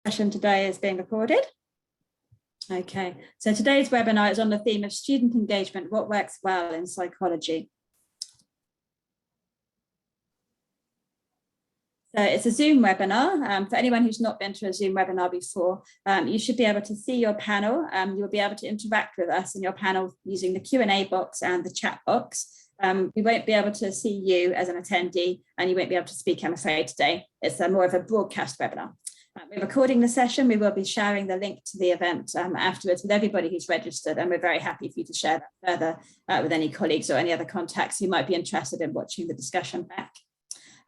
Session today is being recorded. Okay, so today's webinar is on the theme of student engagement, what works well in psychology. So it's a Zoom webinar. For anyone who's not been to a Zoom webinar before, you should be able to see your panel. You'll be able to interact with us in your panel using the Q&A box and the chat box. We won't be able to see you as an attendee, and you won't be able to speak, I'm afraid, today. It's more of a broadcast webinar. We're recording the session. We will be sharing the link to the event afterwards with everybody who's registered, and we're very happy for you to share that further with any colleagues or any other contacts who might be interested in watching the discussion back.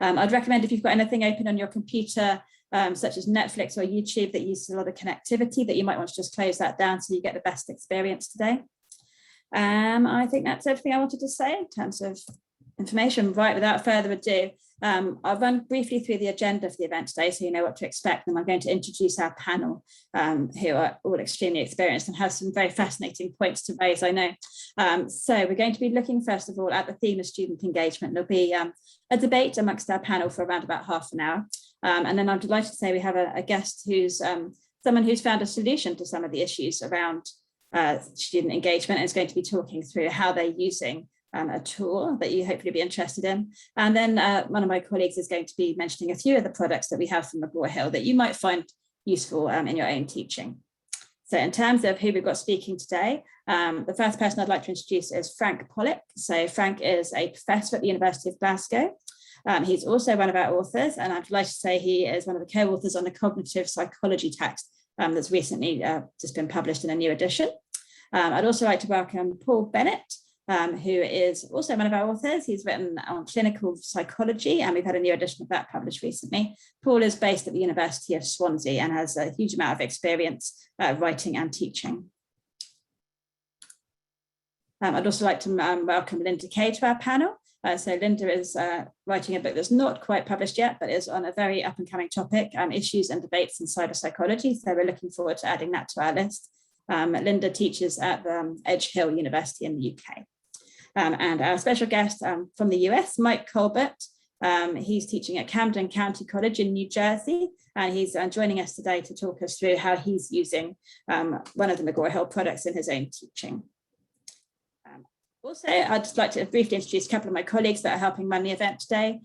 I'd recommend, if you've got anything open on your computer, such as Netflix or YouTube that uses a lot of connectivity, that you might want to just close that down so you get the best experience today. I think that's everything I wanted to say in terms of information. Right, without further ado, I'll run briefly through the agenda for the event today so you know what to expect, and I'm going to introduce our panel, who are all extremely experienced and have some very fascinating points to raise, I know. So we're going to be looking first of all at the theme of student engagement. There'll be a debate amongst our panel for around about half an hour, and then I'm delighted to say we have a guest who's someone who's found a solution to some of the issues around student engagement, and is going to be talking through how they're using a tool that you hopefully be interested in. And then one of my colleagues is going to be mentioning a few of the products that we have from McGraw Hill that you might find useful in your own teaching. So in terms of who we've got speaking today, the first person I'd like to introduce is Frank Pollock. So Frank is a professor at the University of Glasgow. He's also one of our authors, and I'm delighted to say he is one of the co-authors on the cognitive psychology text that's recently just been published in a new edition. I'd also like to welcome Paul Bennett, who is also one of our authors. He's written on clinical psychology, and we've had a new edition of that published recently. Paul is based at the University of Swansea and has a huge amount of experience writing and teaching. I'd also like to welcome Linda Kay to our panel. So Linda is writing a book that's not quite published yet, but is on a very up and coming topic, issues and debates in cyber-psychology. So we're looking forward to adding that to our list. Linda teaches at Edge Hill University in the UK. And our special guest from the US, Mike Colbert. He's teaching at Camden County College in New Jersey, and he's joining us today to talk us through how he's using one of the McGraw Hill products in his own teaching. Also, I'd just like to briefly introduce a couple of my colleagues that are helping run the event today.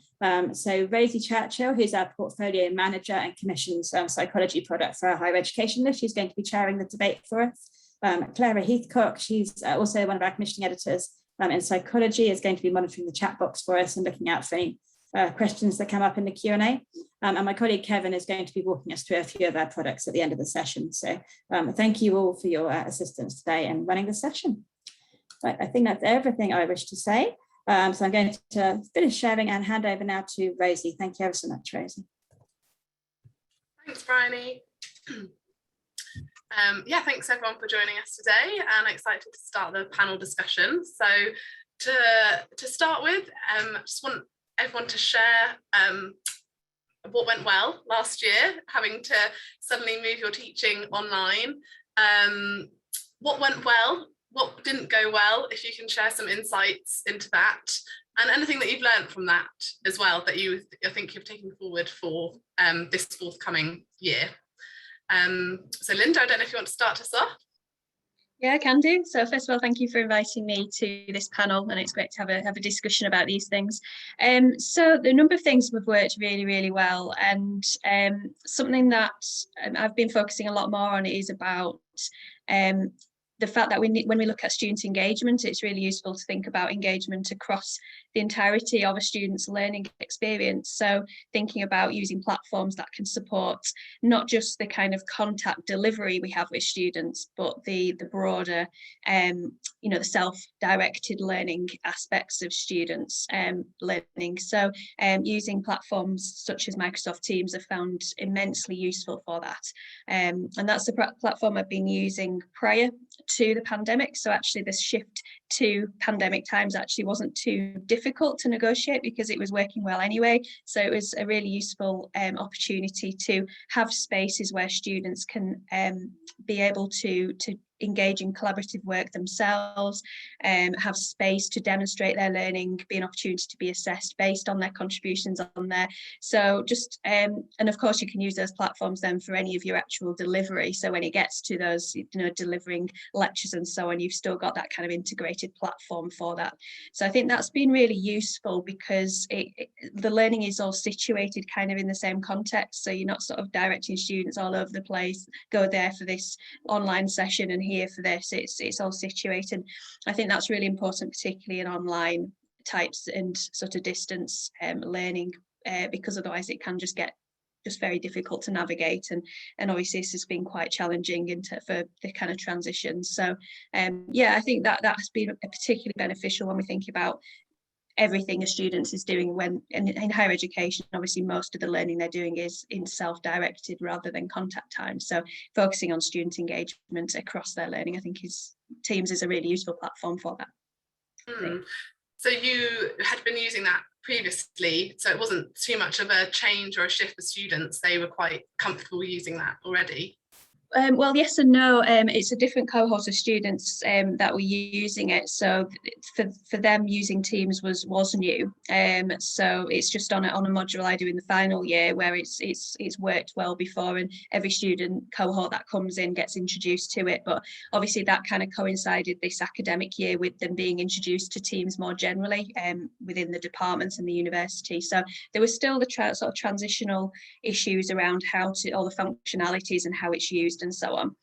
So Rosie Churchill, who's our portfolio manager and commissions psychology product for our higher education list. She's going to be chairing the debate for us. Clara Heathcock, she's also one of our commissioning editors in psychology, is going to be monitoring the chat box for us and looking out for any questions that come up in the Q&A. And my colleague Kevin is going to be walking us through a few of our products at the end of the session. So thank you all for your assistance today in running the session. Right, I think that's everything I wish to say. So I'm going to finish sharing and hand over now to Rosie. Thank you ever so much, Rosie. Thanks, Bryony. Yeah, thanks everyone for joining us today, and I'm excited to start the panel discussion. So to start with, I just want everyone to share what went well last year, having to suddenly move your teaching online. What went well? What didn't go well, if you can share some insights into that, and anything that you've learned from that as well that I think you've taken forward for this forthcoming year. So Linda, I don't know if you want to start us off. Yeah, I can do. So first of all, thank you for inviting me to this panel, and it's great to have a discussion about these things. So the number of things have worked really, really well, and something that I've been focusing a lot more on is about the fact that when we look at student engagement, it's really useful to think about engagement across the entirety of a student's learning experience. So thinking about using platforms that can support not just the kind of contact delivery we have with students, but the broader, the self-directed learning aspects of students learning. So using platforms such as Microsoft Teams have found immensely useful for that. And that's the platform I've been using prior to the pandemic. So actually this shift to pandemic times actually wasn't too difficult to negotiate because it was working well anyway. So it was a really useful opportunity to have spaces where students can be able to engage in collaborative work themselves, have space to demonstrate their learning, be an opportunity to be assessed based on their contributions on there. So just, and of course you can use those platforms then for any of your actual delivery. So when it gets to those, delivering lectures and so on, you've still got that kind of integrated platform for that. So I think that's been really useful because the learning is all situated kind of in the same context. So you're not sort of directing students all over the place, go there for this online session and here for this. It's all situated. I think that's really important, particularly in online types and sort of distance learning, because otherwise it can just get very difficult to navigate, and obviously this has been quite challenging for the kind of transition. So yeah, I think that's been particularly beneficial when we think about everything a student is doing when in higher education. Obviously most of the learning they're doing is in self-directed rather than contact time, so focusing on student engagement across their learning, I think Teams is a really useful platform for that. So you had been using that previously, so it wasn't too much of a change or a shift for students, they were quite comfortable using that already? Well, yes and no. It's a different cohort of students that were using it. So for them, using Teams was new. So it's just on a module I do in the final year where it's worked well before, and every student cohort that comes in gets introduced to it. But obviously that kind of coincided this academic year with them being introduced to Teams more generally within the departments and the university. So there was still the sort of transitional issues around how to all the functionalities and how it's used and so on,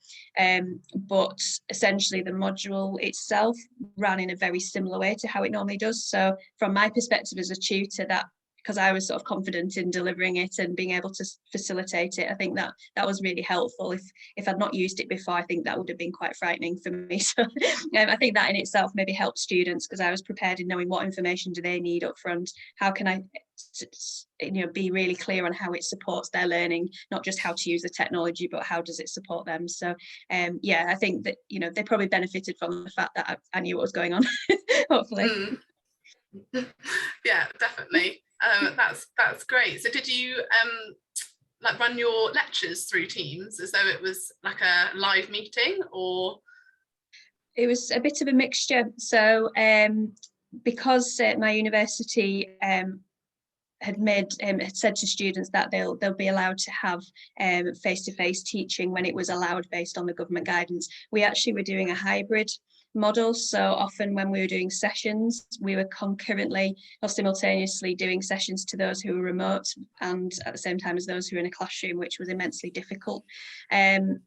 but essentially the module itself ran in a very similar way to how it normally does. So from my perspective as a tutor, that because I was sort of confident in delivering it and being able to facilitate it, I think that was really helpful. If I'd not used it before, I think that would have been quite frightening for me. So I think that in itself maybe helped students, because I was prepared in knowing what information do they need up front, how can I be really clear on how it supports their learning, not just how to use the technology, but how does it support them. So yeah, I think that they probably benefited from the fact that I knew what was going on. Hopefully. Yeah, definitely. That's great. So did you like run your lectures through Teams as though it was like a live meeting, or? It was a bit of a mixture. So because my university had said to students that they'll be allowed to have face-to-face teaching when it was allowed based on the government guidance, we actually were doing a hybrid model. So often when we were doing sessions, we were concurrently or simultaneously doing sessions to those who were remote and at the same time as those who were in a classroom, which was immensely difficult.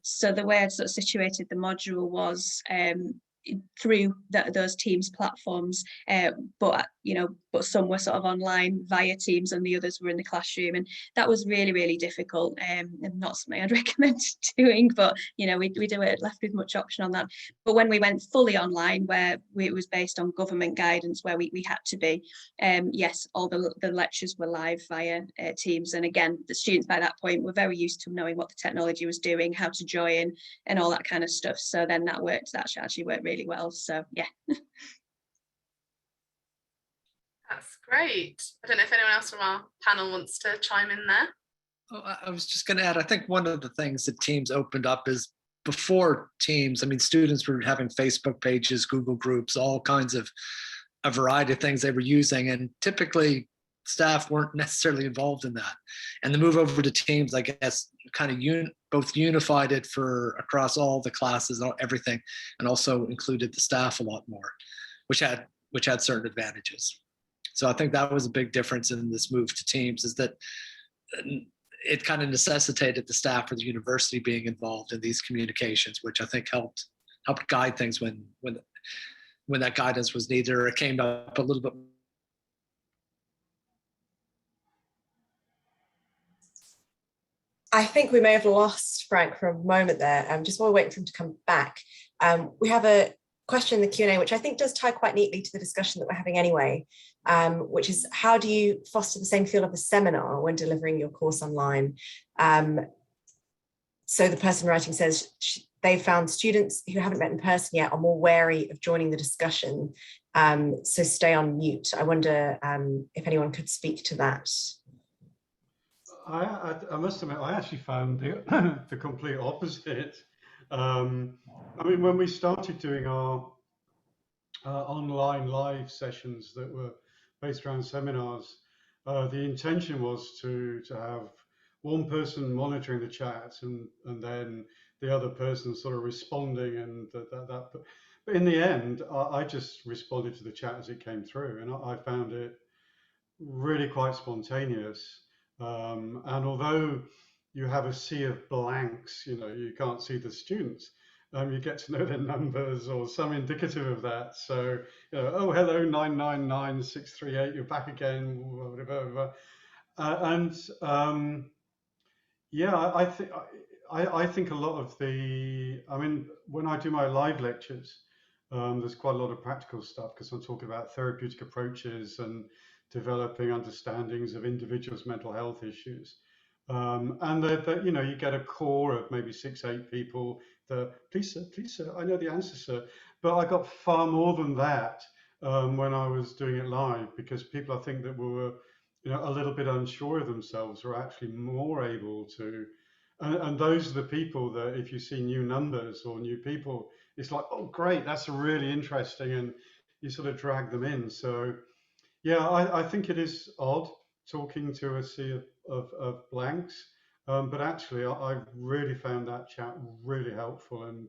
So the way I sort of situated the module was through those Teams platforms, but some were sort of online via Teams and the others were in the classroom, and that was really, really difficult and not something I'd recommend doing, but we were left with much option on that. But when we went fully online, where it was based on government guidance, where we had to be, yes, all the lectures were live via Teams, and again the students by that point were very used to knowing what the technology was doing, how to join and all that kind of stuff. So then that actually worked really well. So yeah. That's great. I don't know if anyone else from our panel wants to chime in there. Oh, I was just going to add, I think one of the things that Teams opened up is before Teams, I mean, students were having Facebook pages, Google groups, all kinds of a variety of things they were using, and typically staff weren't necessarily involved in that. And the move over to Teams, I guess, kind of both unified it for across all the classes, everything, and also included the staff a lot more, which had certain advantages. So I think that was a big difference in this move to Teams, is that it kind of necessitated the staff or the university being involved in these communications, which I think helped guide things when that guidance was needed, or it came up a little bit. I think we may have lost Frank for a moment there. Just while we're waiting for him to come back, we have a question in the Q&A, which I think does tie quite neatly to the discussion that we're having anyway, which is, how do you foster the same feel of a seminar when delivering your course online? So the person writing says they found students who haven't met in person yet are more wary of joining the discussion, so stay on mute. I wonder if anyone could speak to that. I must admit, I actually found the complete opposite. I mean, when we started doing our online live sessions that were based around seminars, the intention was to have one person monitoring the chat and then the other person sort of responding, and that. But in the end, I just responded to the chat as it came through, and I found it really quite spontaneous. And although you have a sea of blanks, you know, you can't see the students. You get to know their numbers or some indicative of that. So, you know, oh, hello, 999638, you're back again, whatever. Yeah, I think a lot of the, I mean, when I do my live lectures, there's quite a lot of practical stuff because I'm talking about therapeutic approaches and developing understandings of individuals' mental health issues. And that, you know, you get a core of maybe 6, 8 people that, please sir, I know the answer, sir. But I got far more than that when I was doing it live, because people, I think, that were, you know, a little bit unsure of themselves are actually more able to, and those are the people that if you see new numbers or new people, it's like, oh, great, that's really interesting, and you sort of drag them in. So yeah, I think it is odd talking to a sea of blanks, but actually I really found that chat really helpful, and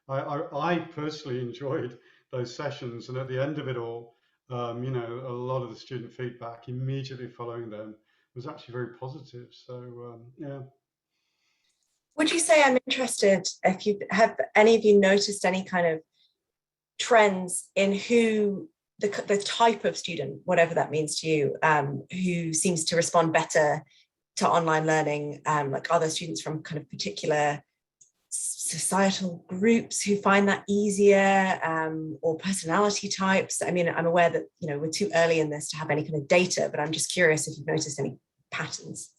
I personally enjoyed those sessions, and at the end of it all, you know, a lot of the student feedback immediately following them was actually very positive. So yeah. Would you say, I'm interested if you have any of you noticed any kind of trends in who the type of student, whatever that means to you, who seems to respond better to online learning? Like, are there students from kind of particular societal groups who find that easier, or personality types? I mean, I'm aware that, you know, we're too early in this to have any kind of data, but I'm just curious if you've noticed any patterns.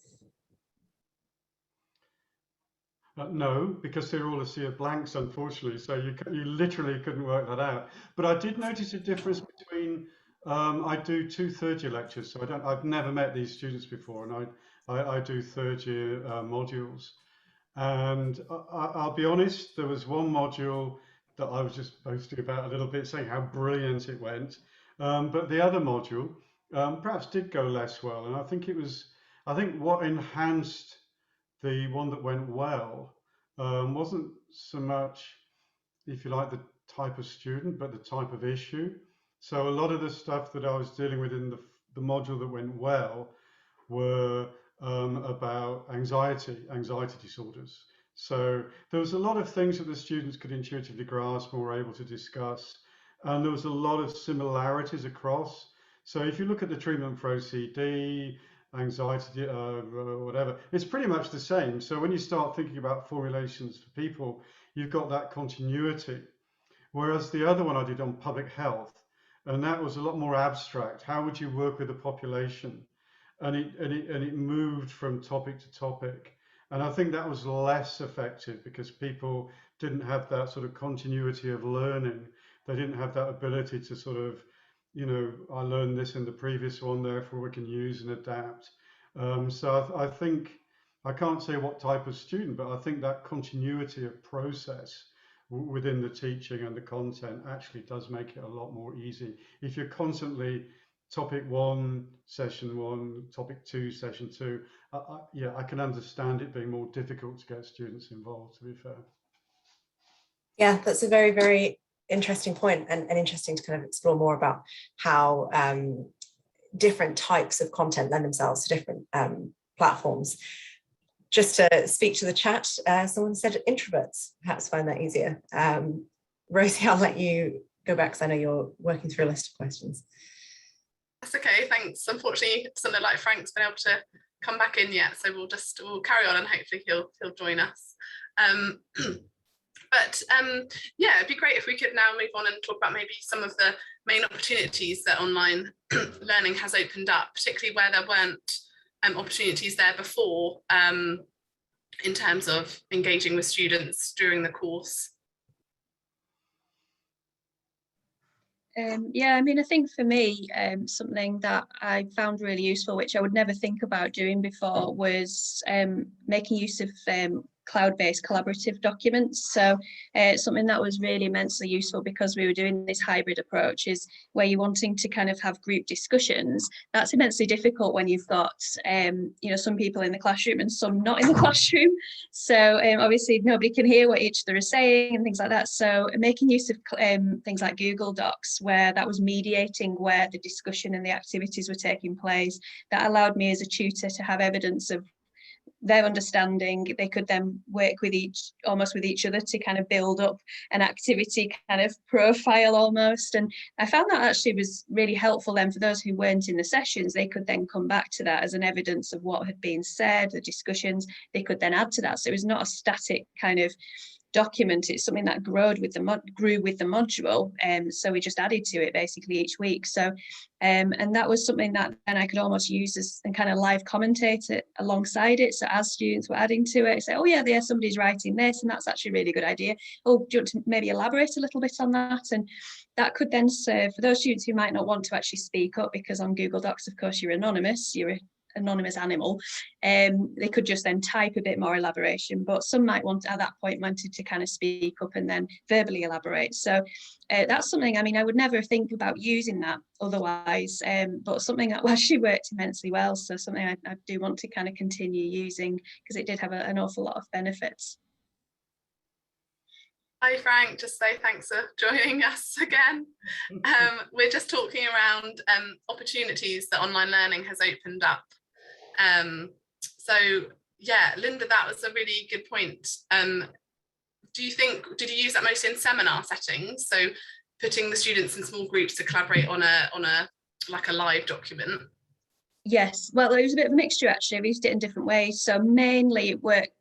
No, because they're all a sea of blanks, unfortunately. So you literally couldn't work that out. But I did notice a difference between, I do 2 third-year lectures, so I've never met these students before, and I do third-year modules. And I'll be honest, there was one module that I was just boasting about a little bit, saying how brilliant it went. But the other module perhaps did go less well, and I think what enhanced the one that went well wasn't so much, if you like, the type of student, but the type of issue. So a lot of the stuff that I was dealing with in the module that went well were about anxiety disorders. So there was a lot of things that the students could intuitively grasp and were able to discuss. And there was a lot of similarities across. So if you look at the treatment for OCD, anxiety, whatever, it's pretty much the same. So when you start thinking about formulations for people, you've got that continuity. Whereas the other one I did on public health, and that was a lot more abstract. How would you work with the population? And it moved from topic to topic. And I think that was less effective because people didn't have that sort of continuity of learning. They didn't have that ability to sort of, you know, I learned this in the previous one, therefore we can use and adapt. So I think, I can't say what type of student, but I think that continuity of process within the teaching and the content actually does make it a lot more easy. If you're constantly topic 1, session 1, topic 2, session 2, yeah, I can understand it being more difficult to get students involved, to be fair. Yeah, that's a very, very interesting point, and interesting to kind of explore more about how different types of content lend themselves to different platforms. Just to speak to the chat, someone said introverts perhaps find that easier. Rosie, I'll let you go back because I know you're working through a list of questions. That's okay, thanks. Unfortunately, it doesn't look like Frank's been able to come back in yet, so we'll carry on and hopefully he'll join us. But yeah, it'd be great if we could now move on and talk about maybe some of the main opportunities that online learning has opened up, particularly where there weren't opportunities there before, in terms of engaging with students during the course. Yeah, I mean, I think for me, something that I found really useful, which I would never think about doing before, was making use of cloud-based collaborative documents. So something that was really immensely useful because we were doing this hybrid approach is where you're wanting to kind of have group discussions. That's immensely difficult when you've got some people in the classroom and some not in the classroom. So obviously nobody can hear what each other is saying and things like that. So making use of things like Google Docs, where that was mediating where the discussion and the activities were taking place, that allowed me as a tutor to have evidence of their understanding. They could then work with each other to kind of build up an activity kind of profile almost. And I found that actually was really helpful then for those who weren't in the sessions. They could then come back to that as an evidence of what had been said, the discussions. They could then add to that. So it was not a static kind of document. It's something that grew with the module, so we just added to it basically each week. So and that was something that then I could almost use as and kind of live commentate it alongside it. So as students were adding to it, say, oh yeah, there somebody's writing this and that's actually a really good idea. Oh, do you want to maybe elaborate a little bit on that? And that could then serve for those students who might not want to actually speak up, because on Google Docs, of course, you're anonymous, you're an anonymous animal. They could just then type a bit more elaboration, but some might want at that point wanted to kind of speak up and then verbally elaborate. So that's something, I mean, I would never think about using that otherwise, but something that actually worked immensely well. So something I do want to kind of continue using because it did have an awful lot of benefits. Hi Frank, just say thanks for joining us again. We're just talking around opportunities that online learning has opened up. So yeah, Linda, that was a really good point. Did you use that mostly in seminar settings? So putting the students in small groups to collaborate on a like a live document? Yes, well, it was a bit of a mixture actually. We used it in different ways. So mainly it worked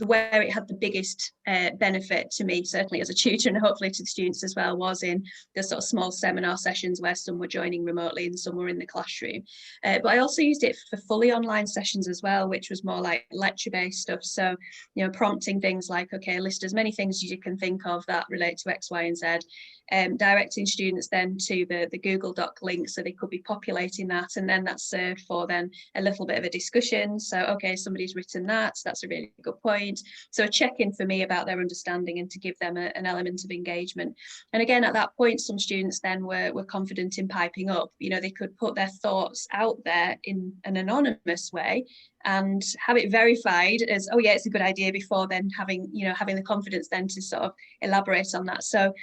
where it had the biggest benefit to me, certainly as a tutor and hopefully to the students as well, was in the sort of small seminar sessions where some were joining remotely and some were in the classroom. But I also used it for fully online sessions as well, which was more like lecture-based stuff. So, prompting things like, okay, list as many things as you can think of that relate to X, Y, and Z. Directing students then to the Google Doc link, so they could be populating that, and then that's served for then a little bit of a discussion. So okay, somebody's written that, so that's a really good point. So a check-in for me about their understanding and to give them an element of engagement. And again, at that point, some students then were confident in piping up. They could put their thoughts out there in an anonymous way and have it verified as, oh yeah, it's a good idea, before then having the confidence then to sort of elaborate on that. So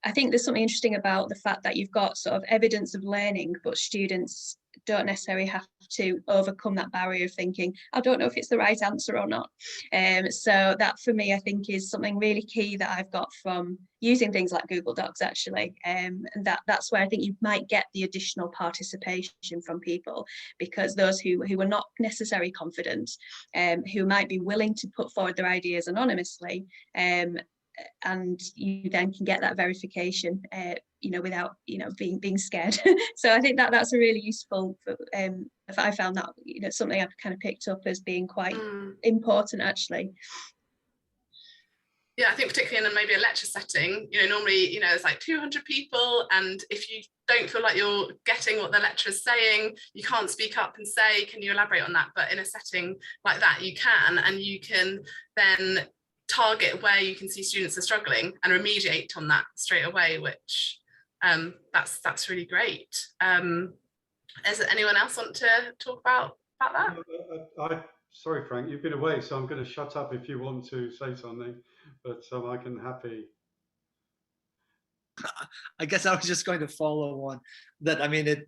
I think there's something interesting about the fact that you've got sort of evidence of learning, but students don't necessarily have to overcome that barrier of thinking, I don't know if it's the right answer or not. So that for me, I think is something really key that I've got from using things like Google Docs actually. And that's where I think you might get the additional participation from people, because those who are not necessarily confident, who might be willing to put forward their ideas anonymously, and you then can get that verification, without being scared. So I think that's a really useful. I found that something I've kind of picked up as being quite important actually. Yeah, I think particularly in maybe a lecture setting, normally, it's like 200 people, and if you don't feel like you're getting what the lecturer is saying, you can't speak up and say, can you elaborate on that? But in a setting like that, you can, and you can then target where you can see students are struggling and remediate on that straight away, which that's really great. Is there anyone else want to talk about that? Sorry, Frank, you've been away, so I'm going to shut up if you want to say something, but I can happy. I guess I was just going to follow on that. I mean,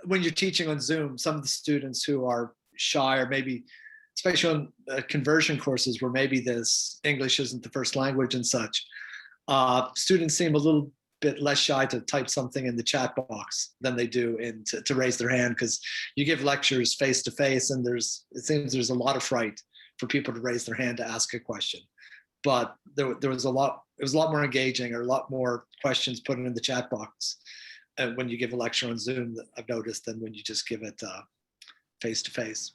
when you're teaching on Zoom, some of the students who are shy, or maybe especially on conversion courses where maybe this English isn't the first language and such, students seem a little bit less shy to type something in the chat box than they do to raise their hand, because you give lectures face to face, and it seems there's a lot of fright for people to raise their hand to ask a question. But there was it was a lot more engaging, or a lot more questions put in the chat box when you give a lecture on Zoom, that I've noticed, than when you just give it face to face.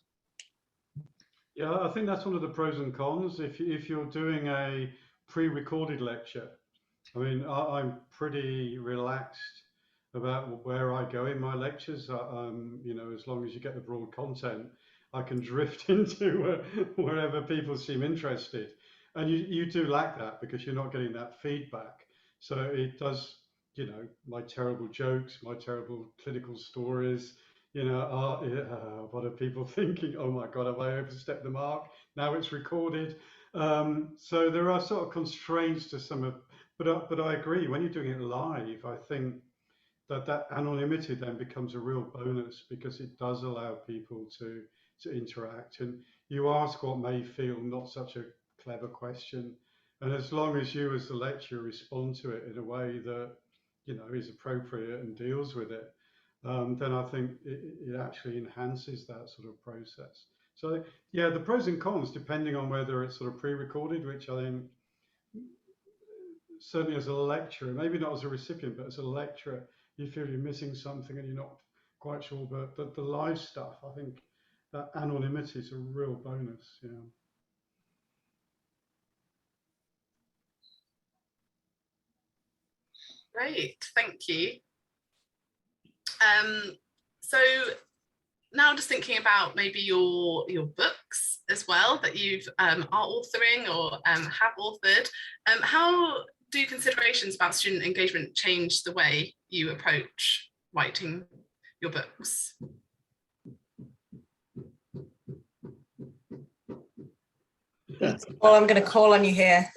Yeah, I think that's one of the pros and cons. If you're doing a pre-recorded lecture, I mean, I'm pretty relaxed about where I go in my lectures. As long as you get the broad content. I can drift into wherever people seem interested. And you do lack that because you're not getting that feedback. So it does, you know, my terrible jokes, my terrible clinical stories, you know, what are people thinking? Oh my God, have I overstepped the mark? Now it's recorded. So there are sort of constraints to some of, but I agree, when you're doing it live, I think that anonymity then becomes a real bonus because it does allow people to interact. And you ask what may feel not such a clever question. And as long as you as the lecturer respond to it in a way that, you know, is appropriate and deals with it, then I think it actually enhances that sort of process. So yeah, the pros and cons, depending on whether it's sort of pre-recorded, which I think certainly as a lecturer, maybe not as a recipient, but as a lecturer, you feel you're missing something and you're not quite sure. But the live stuff, I think that anonymity is a real bonus. Yeah. Great, thank you. So now just thinking about maybe your books as well that you've are authoring or have authored. How do considerations about student engagement change the way you approach writing your books? Well, I'm going to call on you here.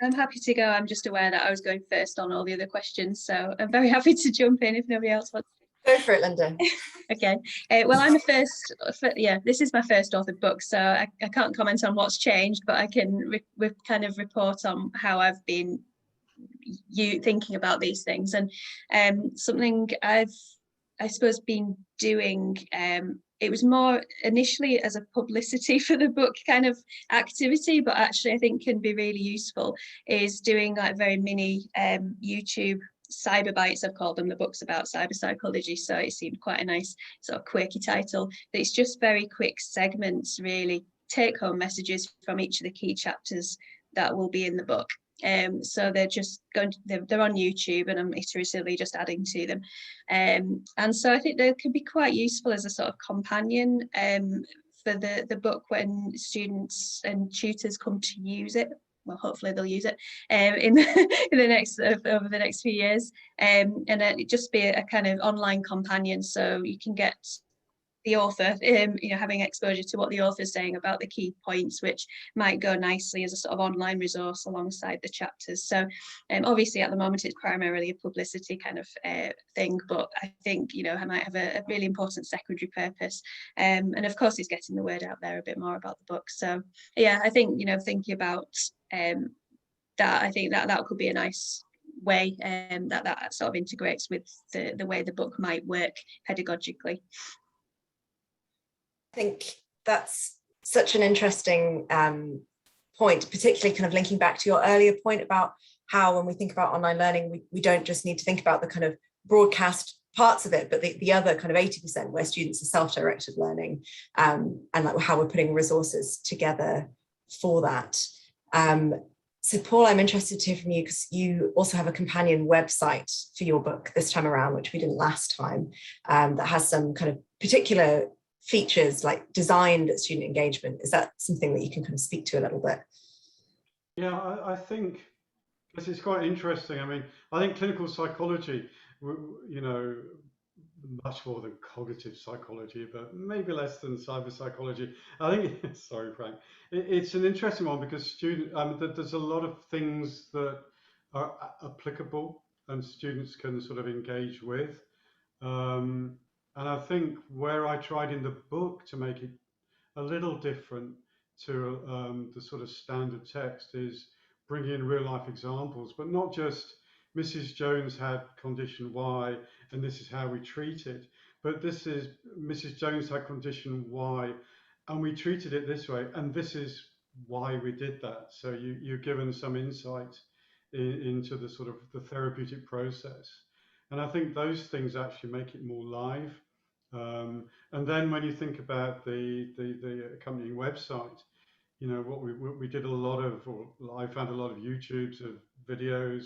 I'm happy to go. I'm just aware that I was going first on all the other questions, so I'm very happy to jump in if nobody else wants. Go for it, Linda. Okay. Well, I'm a first. Yeah, this is my first authored book, so I can't comment on what's changed, but I can kind of report on how I've been thinking about these things. And something I suppose been doing. It was more initially as a publicity for the book kind of activity, but actually I think can be really useful is doing like very mini YouTube cyber bites, I've called them. The book's about cyber psychology, so it seemed quite a nice sort of quirky title. But it's just very quick segments, really take home messages from each of the key chapters that will be in the book. So they're just going they're on YouTube, and I'm iteratively just adding to them, and so I think they can be quite useful as a sort of companion for the book when students and tutors come to use it. Well, hopefully they'll use it in the next over the next few years, and it just be a kind of online companion, so you can get the author, having exposure to what the author's saying about the key points, which might go nicely as a sort of online resource alongside the chapters. So obviously at the moment it's primarily a publicity kind of thing, but I think, I might have a really important secondary purpose. And of course it's getting the word out there a bit more about the book. So yeah, I think, thinking about that, I think that could be a nice way that sort of integrates with the way the book might work pedagogically. I think that's such an interesting point, particularly kind of linking back to your earlier point about how when we think about online learning, we don't just need to think about the kind of broadcast parts of it, but the other kind of 80% where students are self-directed learning, and like how we're putting resources together for that. So Paul, I'm interested to hear from you because you also have a companion website for your book this time around, which we didn't last time, that has some kind of particular features like designed at student engagement. Is that something that you can kind of speak to a little bit? Yeah, I think this is quite interesting. I mean, I think clinical psychology, much more than cognitive psychology, but maybe less than cyber psychology. I think, sorry, Frank, it's an interesting one because there's a lot of things that are applicable and students can sort of engage with. And I think where I tried in the book to make it a little different to the sort of standard text is bringing in real life examples, but not just Mrs. Jones had condition Y and this is how we treat it, but this is Mrs. Jones had condition Y and we treated it this way and this is why we did that. So you're given some insight into the sort of the therapeutic process. And I think those things actually make it more live. And then when you think about the accompanying website, what we did a lot of, or I found a lot of YouTubes of videos,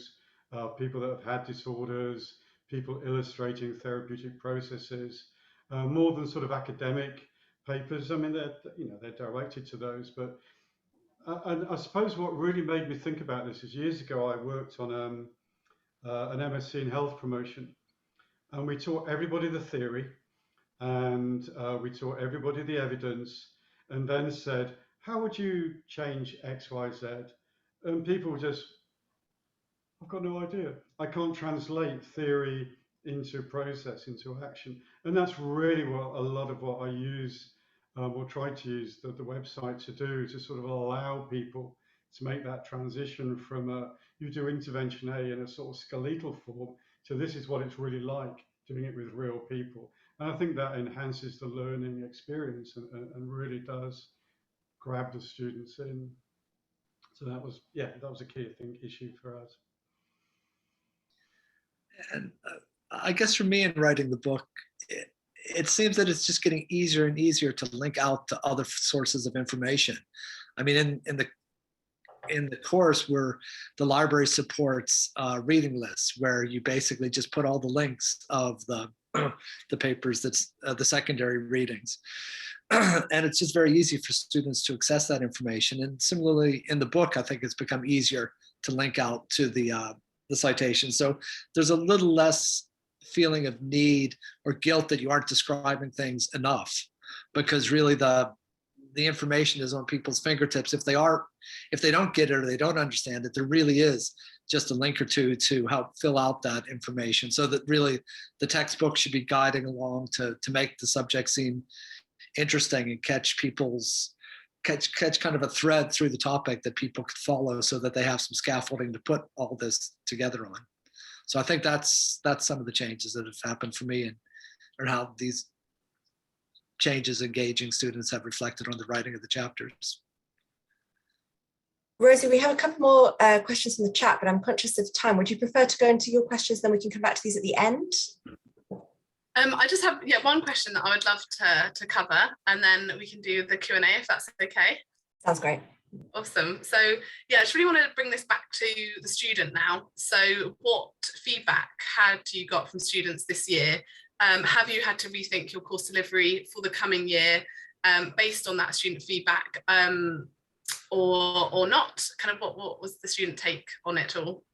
people that have had disorders, people illustrating therapeutic processes, more than sort of academic papers. I mean, they're directed to those, but and I suppose what really made me think about this is years ago I worked on an MSc in health promotion, and we taught everybody the theory, and we taught everybody the evidence, and then said, how would you change X, Y, Z? And people just, I've got no idea. I can't translate theory into process, into action. And that's really what a lot of what I use or try to use the website to do, to sort of allow people to make that transition from you do intervention A in a sort of skeletal form to this is what it's really like doing it with real people. And I think that enhances the learning experience and really does grab the students in. So that was a key, I think, issue for us. And I guess for me in writing the book, it seems that it's just getting easier and easier to link out to other sources of information. I mean, in the course where the library supports reading lists, where you basically just put all the links of the papers, that's the secondary readings. And it's just very easy for students to access that information. And similarly in the book, I think it's become easier to link out to the citation. So there's a little less feeling of need or guilt that you aren't describing things enough, because really the information is on people's fingertips. If they don't get it or they don't understand it, there really is just a link or two to help fill out that information, so that really the textbook should be guiding along to make the subject seem interesting and catch kind of a thread through the topic that people could follow, so that they have some scaffolding to put all this together on. So I think that's some of the changes that have happened for me, and how these changes engaging students have reflected on the writing of the chapters. Rosie, we have a couple more questions from the chat, but I'm conscious of time. Would you prefer to go into your questions, then we can come back to these at the end? I just have one question that I would love to cover, and then we can do the Q&A if that's okay. Sounds great. Awesome. So I just really want to bring this back to the student now. So what feedback had you got from students this year? Have you had to rethink your course delivery for the coming year based on that student feedback, or not? Kind of what was the student take on it all?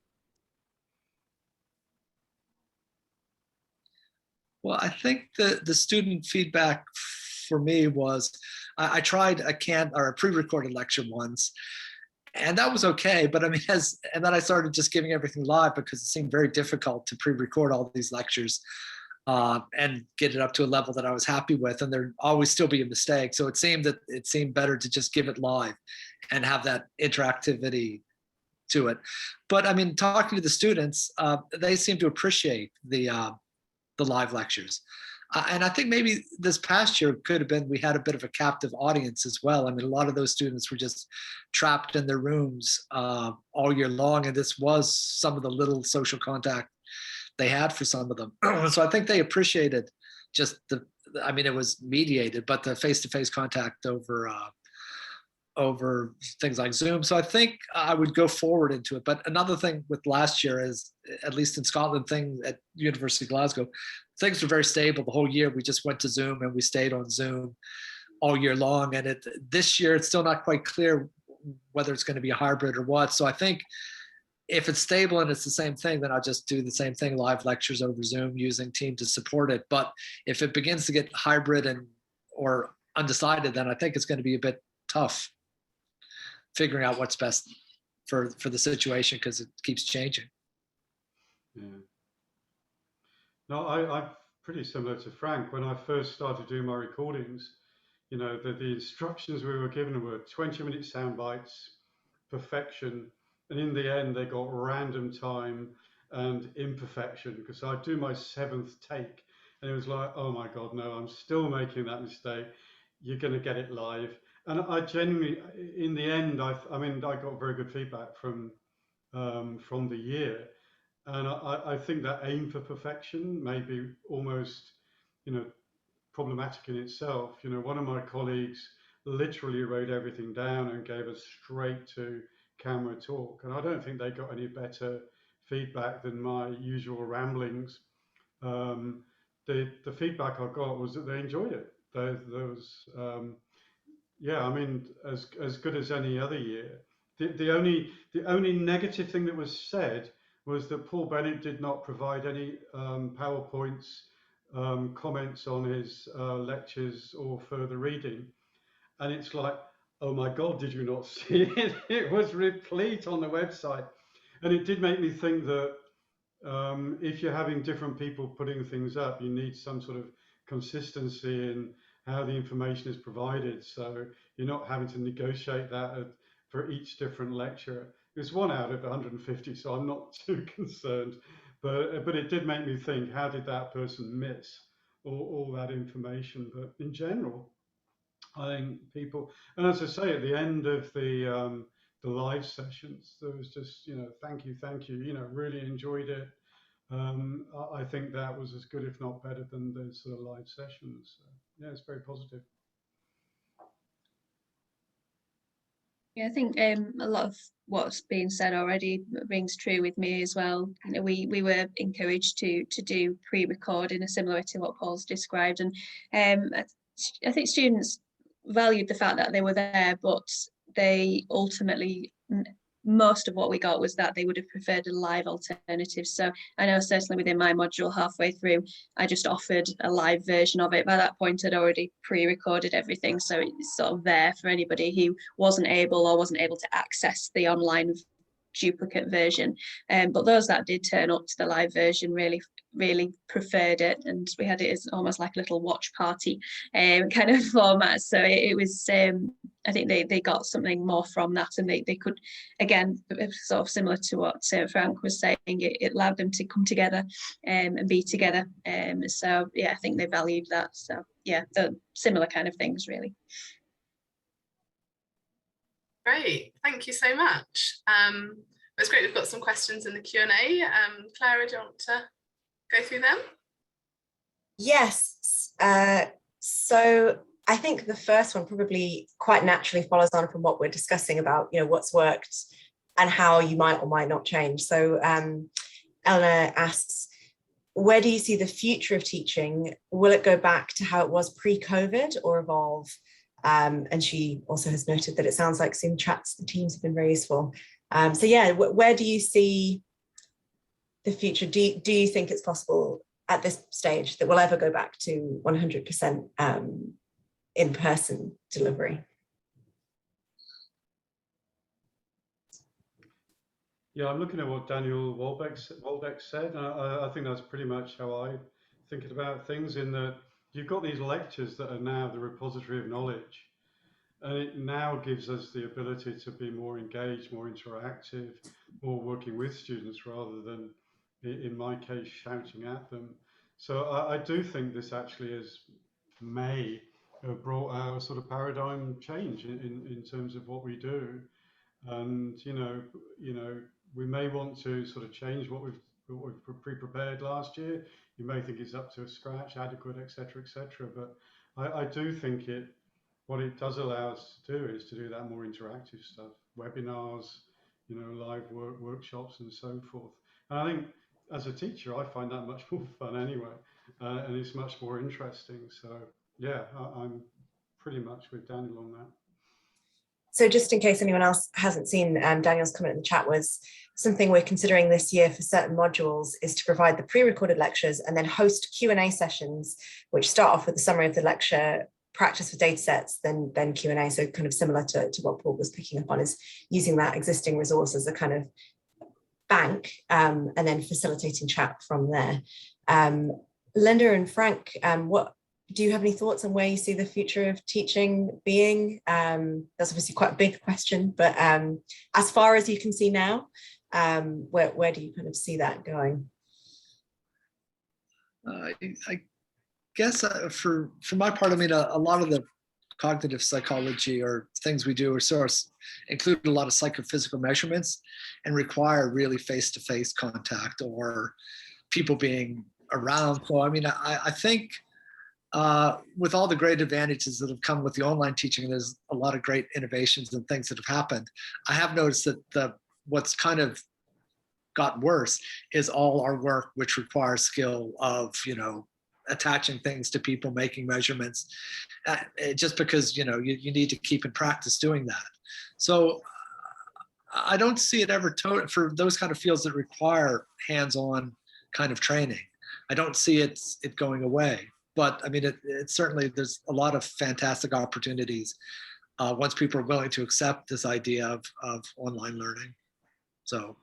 Well, I think the student feedback for me was, I tried a pre-recorded lecture once, and that was okay. But I mean, and then I started just giving everything live, because it seemed very difficult to pre-record all these lectures and get it up to a level that I was happy with. And there'd always still be a mistake. So it seemed better to just give it live and have that interactivity to it. But I mean, talking to the students, they seem to appreciate the live lectures. And I think maybe this past year could have been, we had a bit of a captive audience as well. I mean, a lot of those students were just trapped in their rooms all year long. And this was some of the little social contact they had for some of them. So I think they appreciated just it was mediated, but the face-to-face contact over things like Zoom. So I think I would go forward into it. But another thing with last year is, at least in Scotland, thing at University of Glasgow, things were very stable the whole year. We just went to Zoom and we stayed on Zoom all year long. And this year, it's still not quite clear whether it's going to be a hybrid or what. So I think if it's stable and it's the same thing, then I'll just do the same thing, live lectures over Zoom using Team to support it. But if it begins to get hybrid or undecided, then I think it's going to be a bit tough figuring out what's best for the situation, because it keeps changing. Yeah. No, I'm pretty similar to Frank. When I first started doing my recordings, the instructions we were given were 20-minute sound bites, perfection. And in the end, they got random time and imperfection, because I'd do my 7th take and it was like, oh my God, no, I'm still making that mistake. You're going to get it live. And I genuinely, in the end, I got very good feedback from the year. And I think that aim for perfection may be almost, problematic in itself. One of my colleagues literally wrote everything down and gave us straight to camera talk. And I don't think they got any better feedback than my usual ramblings The feedback I got was that they enjoyed it. There was, yeah, I mean, as good as any other year. The only negative thing that was said was that Paul Bennett did not provide any PowerPoints, comments on his lectures or further reading. And it's like, oh my God, did you not see it? It was replete on the website. And it did make me think that if you're having different people putting things up, you need some sort of consistency in how the information is provided. So you're not having to negotiate that for each different lecturer. It's 1 out of 150, so I'm not too concerned. But it did make me think, how did that person miss all that information? But in general, I think people, and as I say, at the end of the live sessions, there was just, thank you, really enjoyed it. I think that was as good, if not better, than the sort of live sessions. So, yeah, it's very positive. Yeah, I think a lot of what's been said already rings true with me as well. We were encouraged to do pre-recording, similar to what Paul's described, and I think students valued the fact that they were there, but they ultimately, most of what we got was that they would have preferred a live alternative. So I know certainly within my module halfway through, I just offered a live version of it. By that point, I'd already pre-recorded everything. So it's sort of there for anybody who wasn't able to access the online duplicate version. But those that did turn up to the live version really preferred it, and we had it as almost like a little watch party kind of format. So it was I think they got something more from that, and they could, again, sort of similar to what Frank was saying, it allowed them to come together and be together. So yeah, I think they valued that. So yeah, the similar kind of things really. Great, thank you so much. It's great we've got some questions in the Q&A. Clara, do you want to go through them? Yes. So I think the first one probably quite naturally follows on from what we're discussing about, what's worked and how you might or might not change. So Eleanor asks, where do you see the future of teaching? Will it go back to how it was pre-COVID or evolve? And she also has noted that it sounds like Zoom chats, the teams have been very useful. So yeah, where do you see the future? Do you think it's possible at this stage that we'll ever go back to 100% in-person delivery? Yeah, I'm looking at what Daniel Walbeck said. I think that's pretty much how I think about things, in that you've got these lectures that are now the repository of knowledge. And it now gives us the ability to be more engaged, more interactive, more working with students rather than, in my case, shouting at them. So I do think this actually may have brought out a sort of paradigm change in terms of what we do. And, we may want to sort of change what we've pre-prepared last year. You may think it's up to scratch, adequate, etc., etc. But I do think what it does allow us to do is to do that more interactive stuff, webinars, live workshops and so forth. And I think as a teacher, I find that much more fun anyway, and it's much more interesting. So yeah, I'm pretty much with Daniel on that. So just in case anyone else hasn't seen, Daniel's comment in the chat was, something we're considering this year for certain modules is to provide the pre-recorded lectures and then host Q&A sessions, which start off with a summary of the lecture, practice with data sets, then Q&A. So kind of similar to what Paul was picking up on, is using that existing resource as a kind of bank, and then facilitating chat from there. Linda and Frank, do you have any thoughts on where you see the future of teaching being? That's obviously quite a big question, but as far as you can see now, where do you kind of see that going? I guess for my part, I mean, a lot of the cognitive psychology or things we do are source include a lot of psychophysical measurements and require really face-to-face contact or people being around. So, I mean, I think with all the great advantages that have come with the online teaching, there's a lot of great innovations and things that have happened. I have noticed that what's kind of gotten worse is all our work, which requires skill of, attaching things to people, making measurements, just because, you need to keep in practice doing that. So I don't see it ever for those kind of fields that require hands-on kind of training. I don't see it going away, but I mean, it certainly, there's a lot of fantastic opportunities once people are willing to accept this idea of online learning. So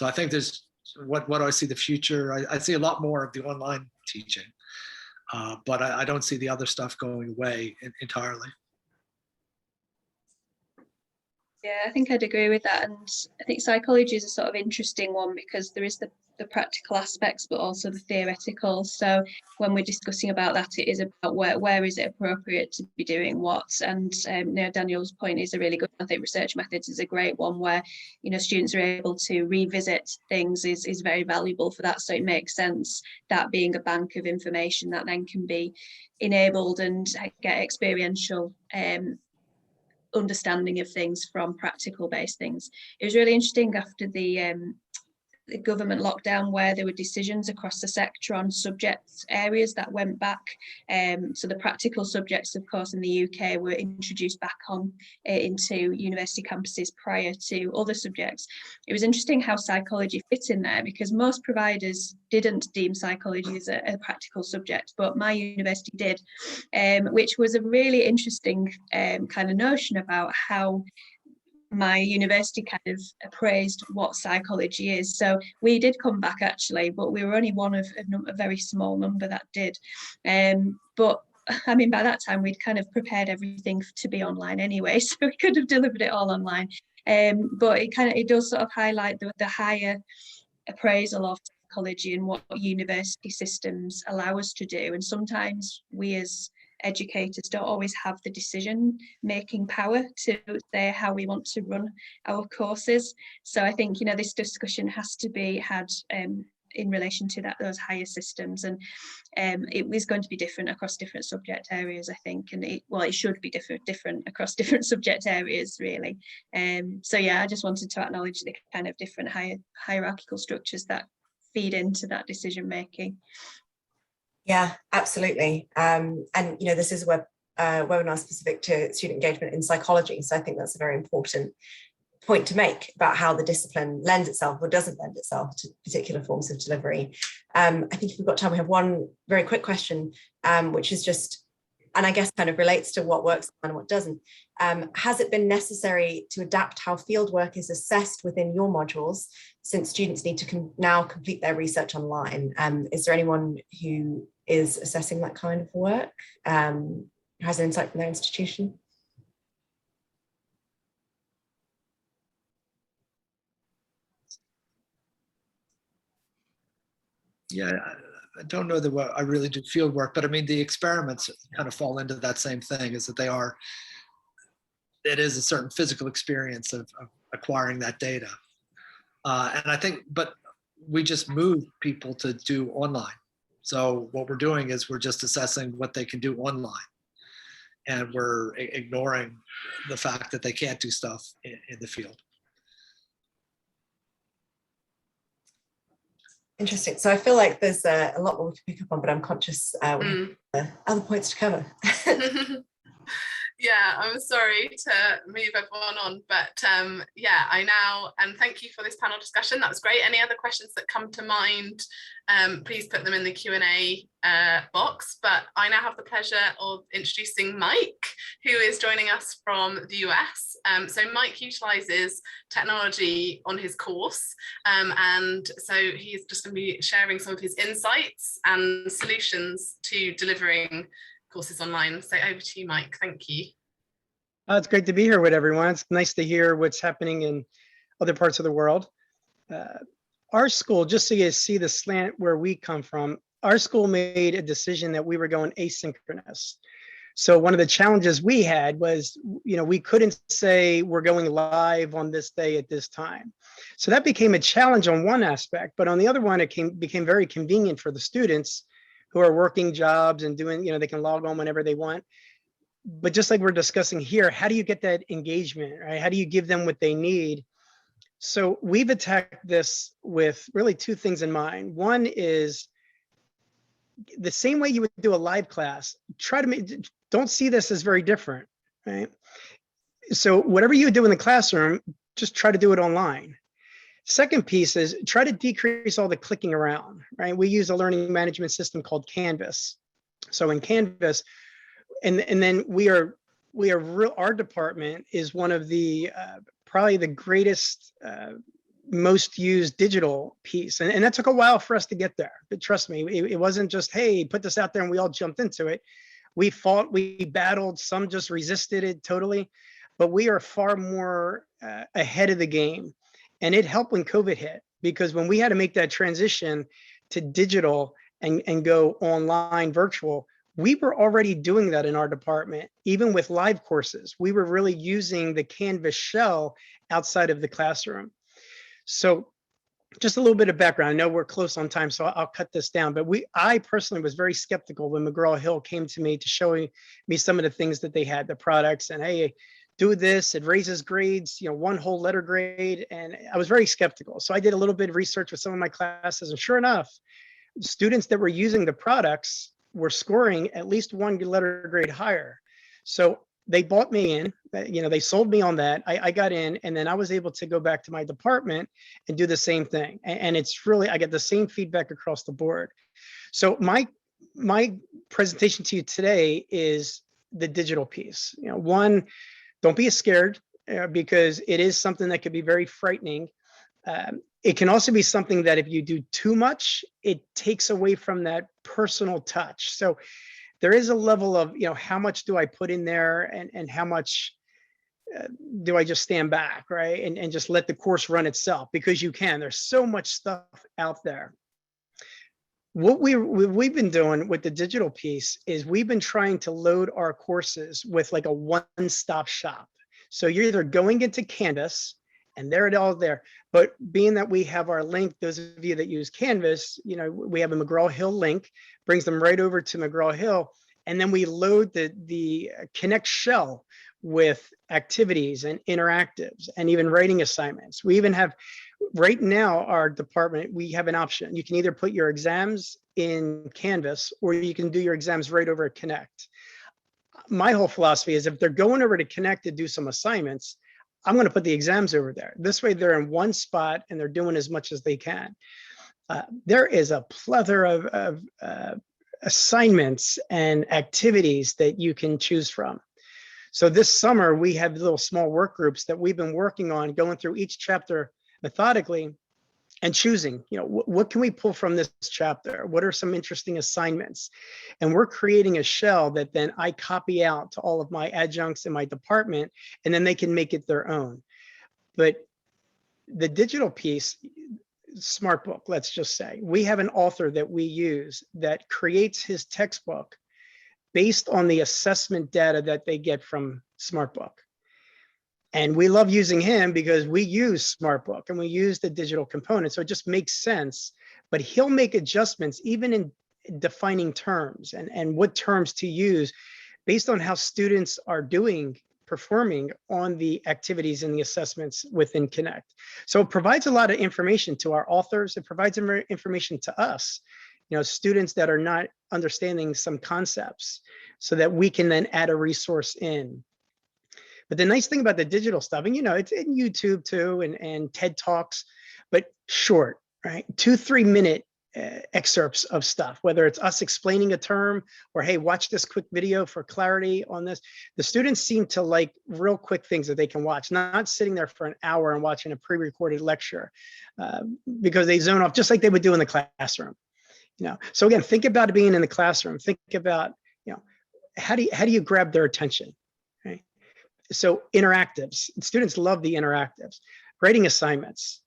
I think there's, what do I see the future? I see a lot more of the online teaching, but I don't see the other stuff going away entirely. Yeah, I think I'd agree with that. And I think psychology is a sort of interesting one because there is the practical aspects, but also the theoretical. So when we're discussing about that, it is about where is it appropriate to be doing what. And Daniel's point is a really good one. I think research methods is a great one where, students are able to revisit things is very valuable for that. So it makes sense that being a bank of information that then can be enabled and get experiential understanding of things from practical based things. It was really interesting after the government lockdown where there were decisions across the sector on subject areas that went back. So the practical subjects, of course, in the UK were introduced back on into university campuses prior to other subjects. It was interesting how psychology fit in there because most providers didn't deem psychology as a practical subject, but my university did, which was a really interesting kind of notion about how my university kind of appraised what psychology is. So we did come back actually, but we were only one of a very small number that did. But I mean, by that time we'd kind of prepared everything to be online anyway, so we could have delivered it all online. But it does sort of highlight the higher appraisal of psychology and what university systems allow us to do. And sometimes we as educators don't always have the decision making power to say how we want to run our courses. So I think this discussion has to be had in relation to those higher systems, and it is going to be different across different subject areas, I think, and it should be different across different subject areas really. So yeah, I just wanted to acknowledge the kind of different hierarchical structures that feed into that decision making. Yeah, absolutely. And this is a webinar specific to student engagement in psychology. So I think that's a very important point to make about how the discipline lends itself or doesn't lend itself to particular forms of delivery. I think if we've got time, we have one very quick question, which is just, and I guess kind of relates to what works and what doesn't. Has it been necessary to adapt how fieldwork is assessed within your modules since students need to now complete their research online? Is there anyone who is assessing that kind of work, has an insight from their institution? Yeah, I don't know that I really do field work, but I mean, the experiments kind of fall into that same thing, is that it is a certain physical experience of acquiring that data. And I think, but we just move people to do online. So what we're doing is we're just assessing what they can do online. And we're ignoring the fact that they can't do stuff in the field. Interesting. So I feel like there's a lot more we can pick up on, but I'm conscious we have other points to cover. Yeah, I'm sorry to move everyone on, but yeah, and thank you for this panel discussion. That was great. Any other questions that come to mind, please put them in the Q&A box. But I now have the pleasure of introducing Mike, who is joining us from the US. So Mike utilizes technology on his course, and so he's just going to be sharing some of his insights and solutions to delivering courses online. So over to you, Mike. Thank you. It's great to be here with everyone. It's nice to hear what's happening in other parts of the world. Our school, just so you see the slant where we come from, our school made a decision that we were going asynchronous. So one of the challenges we had was, we couldn't say we're going live on this day at this time. So that became a challenge on one aspect, but on the other one, it became very convenient for the students who are working jobs and doing, they can log on whenever they want. But just like we're discussing here, how do you get that engagement, right? How do you give them what they need So we've attacked this with really two things in mind. One is the same way you would do a live class, don't see this as very different, right? So whatever you do in the classroom, just try to do it online. Second piece is try to decrease all the clicking around, right? We use a learning management system called Canvas. So in Canvas, and then our department is one of the probably the greatest, most used digital piece. And that took a while for us to get there, but trust me, it wasn't just, hey, put this out there and we all jumped into it. We fought, we battled, some just resisted it totally, but we are far more ahead of the game. And it helped when COVID hit, because when we had to make that transition to digital and go online virtual, we were already doing that in our department, even with live courses. We were really using the Canvas shell outside of the classroom. So just a little bit of background. I know we're close on time, so I'll cut this down. But I personally was very skeptical when McGraw Hill came to me to show me some of the things that they had, the products, and hey, do this, it raises grades, one whole letter grade. And I was very skeptical. So I did a little bit of research with some of my classes, and sure enough, students that were using the products were scoring at least one letter grade higher. So they bought me in, they sold me on that. I got in, and then I was able to go back to my department and do the same thing. And it's really, I get the same feedback across the board. So my presentation to you today is the digital piece. One, don't be scared, because it is something that could be very frightening. It can also be something that if you do too much, it takes away from that personal touch. So there is a level of, how much do I put in there, and how much do I just stand back, right? And just let the course run itself, because you can. There's so much stuff out there. What we've been doing with the digital piece is we've been trying to load our courses with like a one-stop shop. So you're either going into Canvas and they're all there, but being that we have our link, those of you that use Canvas, we have a McGraw Hill link, brings them right over to McGraw Hill. And then we load the Connect shell with activities and interactives and even writing assignments. We even have, right now, our department, we have an option. You can either put your exams in Canvas, or you can do your exams right over at Connect. My whole philosophy is if they're going over to Connect to do some assignments, I'm going to put the exams over there. This way they're in one spot and they're doing as much as they can. There is a plethora of assignments and activities that you can choose from. So this summer, we have little small work groups that we've been working on, going through each chapter methodically and choosing, what can we pull from this chapter? What are some interesting assignments? And we're creating a shell that then I copy out to all of my adjuncts in my department, and then they can make it their own. But the digital piece, Smartbook, let's just say, we have an author that we use that creates his textbook based on the assessment data that they get from Smartbook. And we love using him because we use Smartbook and we use the digital component. So it just makes sense, but he'll make adjustments even in defining terms and what terms to use based on how students are performing on the activities and the assessments within Connect. So it provides a lot of information to our authors. It provides information to us, students that are not understanding some concepts, so that we can then add a resource in. But the nice thing about the digital stuff, and it's in YouTube too, and TED Talks, but short, right? 2-3 minute excerpts of stuff, whether it's us explaining a term or, hey, watch this quick video for clarity on this. The students seem to like real quick things that they can watch, not sitting there for an hour and watching a pre-recorded lecture, because they zone off just like they would do in the classroom. So again, think about being in the classroom. Think about, how do you grab their attention? So interactives, students love the interactives. Writing assignments,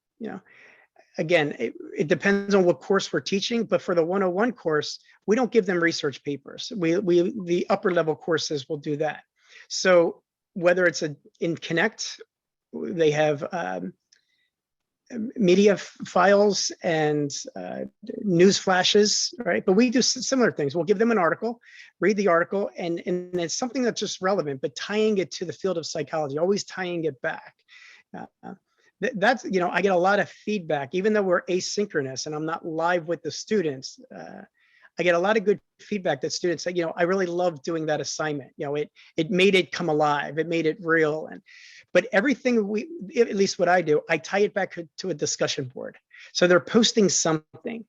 again, it depends on what course we're teaching, but for the 101 course, we don't give them research papers. The upper level courses will do that. So whether it's in Connect, they have media files and news flashes, right? But we do similar things. We'll give them an article, read the article, and it's something that's just relevant, but tying it to the field of psychology, always tying it back. that's, you know, I get a lot of feedback, even though we're asynchronous and I'm not live with the students. I get a lot of good feedback that students say, you know, I really love doing that assignment. You know, it made it come alive. It made it real. But everything at least what I do, I tie it back to a discussion board. So they're posting something.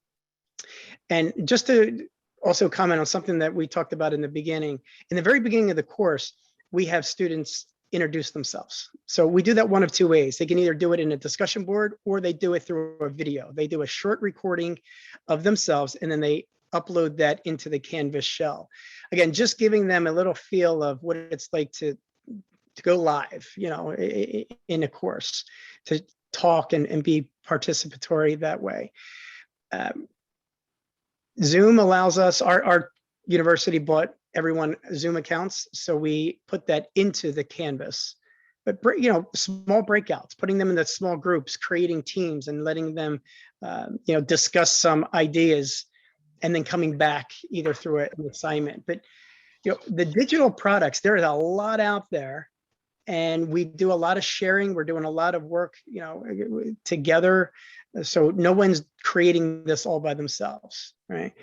And just to also comment on something that we talked about in the beginning, in the very beginning of the course, we have students introduce themselves. So we do that one of two ways. They can either do it in a discussion board or they do it through a video. They do a short recording of themselves and then they upload that into the Canvas shell. Again, just giving them a little feel of what it's like to go live, you know, in a course, to talk and be participatory that way. Zoom allows us, our university bought everyone Zoom accounts, so we put that into the Canvas. But you know, small breakouts, putting them in the small groups, creating teams, and letting them, you know, discuss some ideas, and then coming back either through an assignment. But you know, the digital products, there is a lot out there, and we do a lot of sharing. We're doing a lot of work, you know, together. So no one's creating this all by themselves, right?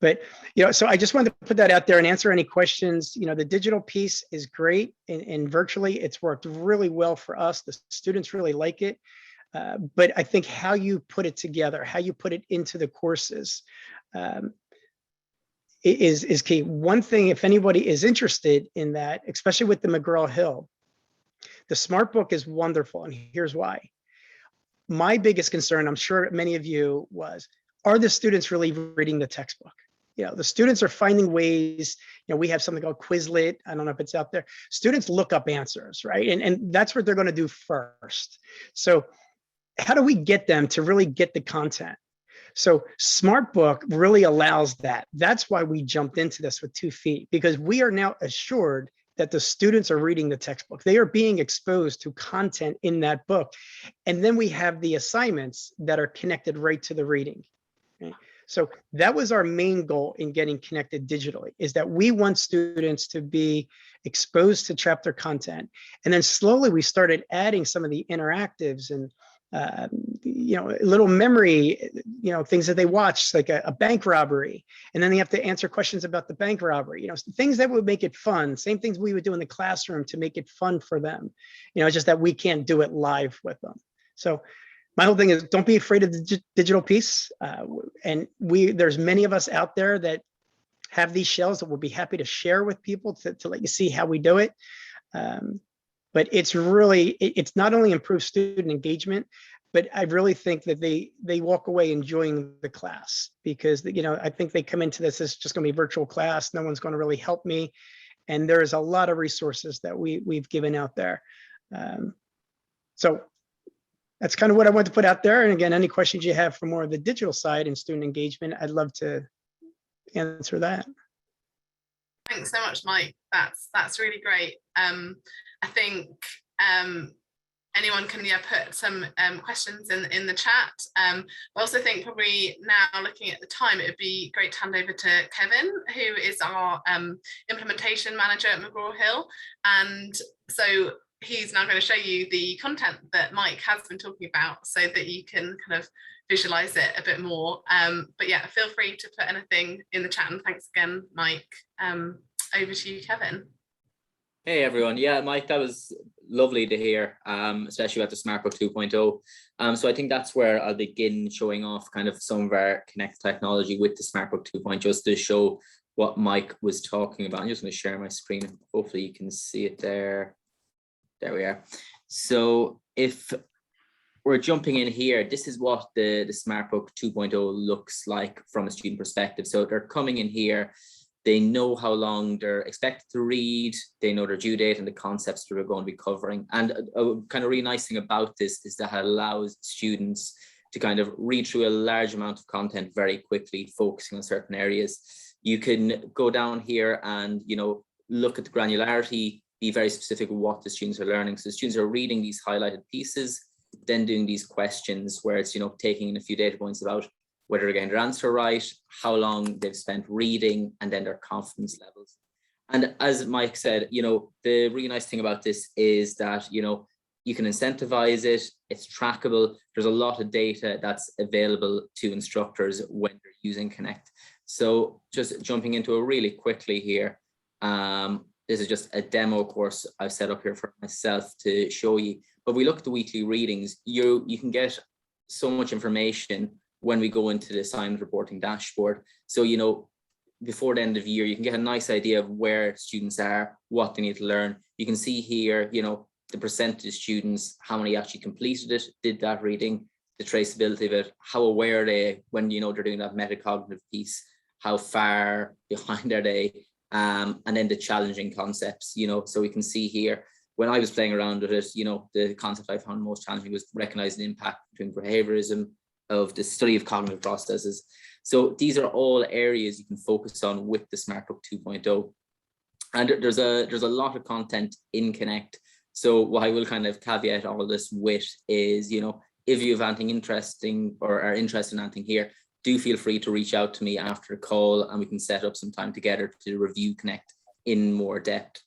But, you know, so I just wanted to put that out there and answer any questions. You know, the digital piece is great, and virtually it's worked really well for us. The students really like it. But I think how you put it together, how you put it into the courses is key. One thing, if anybody is interested in that, especially with the McGraw Hill, the Smartbook is wonderful, and here's why. My biggest concern, I'm sure many of you, was, are the students really reading the textbook? You know, the students are finding ways, you know, we have something called Quizlet. I don't know if it's out there. Students look up answers, right? And that's what they're going to do first. So how do we get them to really get the content? So Smartbook really allows that. That's why we jumped into this with 2 feet, because we are now assured that the students are reading the textbook. They are being exposed to content in that book. And then we have the assignments that are connected right to the reading. Okay? So that was our main goal in getting connected digitally, is that we want students to be exposed to chapter content. And then slowly we started adding some of the interactives and you know, little memory, you know, things that they watch, like a bank robbery, and then they have to answer questions about the bank robbery, you know, things that would make it fun. Same things we would do in the classroom to make it fun for them, you know, it's just that we can't do it live with them. So my whole thing is, don't be afraid of the digital piece. And there's many of us out there that have these shells that we'll be happy to share with people to let you see how we do it. But it's really, it's not only improved student engagement, but I really think that they walk away enjoying the class, because, you know, I think they come into this as just going to be virtual class. No one's going to really help me. And there's a lot of resources that we've given out there. So that's kind of what I want to put out there. And again, any questions you have for more of the digital side and student engagement, I'd love to answer that. Thanks so much, Mike. That's really great. I think anyone can put some questions in the chat. I also think probably now, looking at the time, it would be great to hand over to Kevin, who is our implementation manager at McGraw Hill. And so he's now going to show you the content that Mike has been talking about, so that you can kind of visualize it a bit more. But yeah, feel free to put anything in the chat. And thanks again, Mike. Over to you, Kevin. Hey everyone. Yeah, Mike, that was lovely to hear, especially about the Smartbook 2.0. So I think that's where I'll begin showing off kind of some of our connected technology with the Smartbook 2.0, just to show what Mike was talking about. I'm just going to share my screen. Hopefully you can see it there. There we are. So if we're jumping in here, this is what the Smartbook 2.0 looks like from a student perspective. So they're coming in here. They know how long they're expected to read, they know their due date and the concepts that we're going to be covering. And a kind of really nice thing about this is that it allows students to kind of read through a large amount of content very quickly, focusing on certain areas. You can go down here and, you know, look at the granularity, be very specific with what the students are learning. So the students are reading these highlighted pieces, then doing these questions where it's, you know, taking in a few data points about whether they're getting their answer right, how long they've spent reading, and then their confidence levels. And as Mike said, you know, the really nice thing about this is that, you know, you can incentivize it, it's trackable. There's a lot of data that's available to instructors when they're using Connect. So just jumping into it really quickly here, this is just a demo course I've set up here for myself to show you. But we look at the weekly readings, you can get so much information when we go into the assignment reporting dashboard. So, you know, before the end of the year, you can get a nice idea of where students are, what they need to learn. You can see here, you know, the percentage of students, how many actually completed it, did that reading, the traceability of it, how aware are they when, you know, they're doing that metacognitive piece, how far behind are they, and then the challenging concepts, you know. So we can see here, when I was playing around with it, you know, the concept I found most challenging was recognizing the impact between behaviorism of the study of cognitive processes. So these are all areas you can focus on with the Smartbook 2.0. And there's a lot of content in Connect. So what I will kind of caveat all this with is, you know, if you have anything interesting or are interested in anything here, do feel free to reach out to me after the call and we can set up some time together to review Connect in more depth.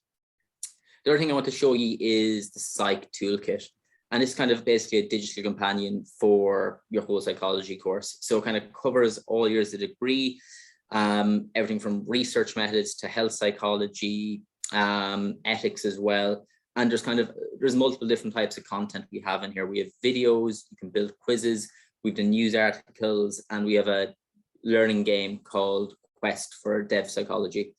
The other thing I want to show you is the Psych Toolkit. And it's kind of basically a digital companion for your whole psychology course. So it kind of covers all years of the degree, everything from research methods to health psychology, ethics as well. And there's multiple different types of content we have in here. We have videos, you can build quizzes, we've done news articles, and we have a learning game called Quest for Dev Psychology.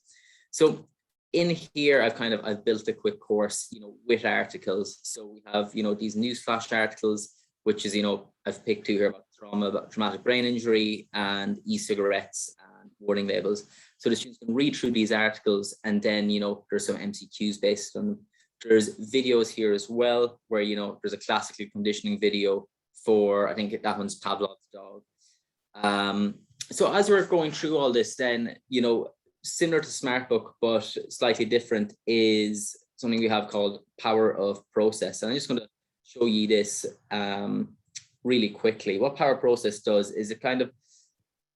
So in here, I've built a quick course, you know, with articles. So we have, you know, these newsflash articles, which is, you know, I've picked two here about trauma, about traumatic brain injury, and e-cigarettes and warning labels. So the students can read through these articles, and then, you know, there's some MCQs based on them. There's videos here as well, where, you know, there's a classical conditioning video for, I think that one's Pavlov's dog. So as we're going through all this, then, you know, similar to Smartbook, but slightly different, is something we have called Power of Process. And I'm just going to show you this really quickly. What Power Process does is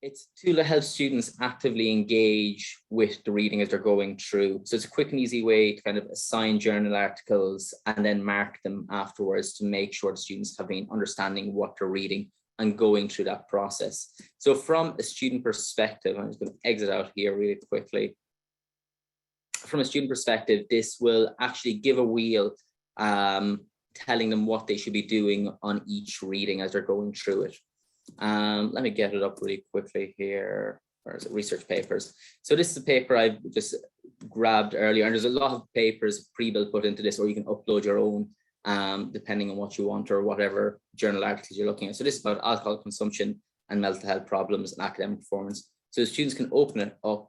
it's a tool that helps students actively engage with the reading as they're going through. So it's a quick and easy way to kind of assign journal articles and then mark them afterwards to make sure the students have been understanding what they're reading and going through that process. So from a student perspective, I'm just going to exit out here really quickly. From a student perspective, this will actually give a wheel telling them what they should be doing on each reading as they're going through it. Let me get it up really quickly here. Or is it research papers? So this is a paper I just grabbed earlier, and there's a lot of papers pre-built put into this, or you can upload your own depending on what you want or whatever journal articles you're looking at. So this is about alcohol consumption and mental health problems and academic performance. So the students can open it up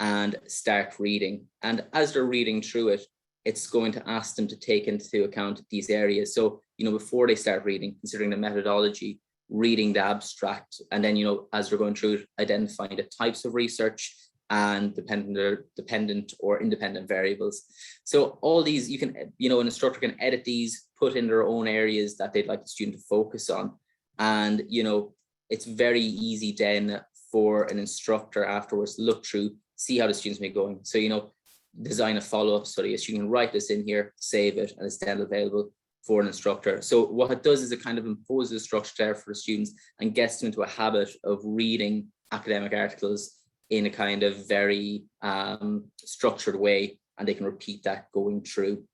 and start reading. And as they're reading through it, it's going to ask them to take into account these areas. So, you know, before they start reading, considering the methodology, reading the abstract, and then, you know, as they're going through it, identifying the types of research and dependent or independent variables. So all these, you can, you know, an instructor can edit these, put in their own areas that they'd like the student to focus on. And, you know, it's very easy then for an instructor afterwards to look through, see how the students may be going. So, you know, design a follow-up study. So you can write this in here, save it, and it's then available for an instructor. So what it does is it kind of imposes a structure there for the students and gets them into a habit of reading academic articles in a kind of very structured way, and they can repeat that going through.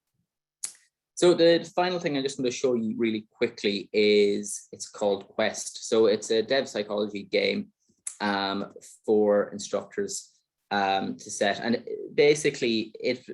So the final thing I just want to show you really quickly is it's called Quest. So it's a dev psychology game for instructors to set, and basically it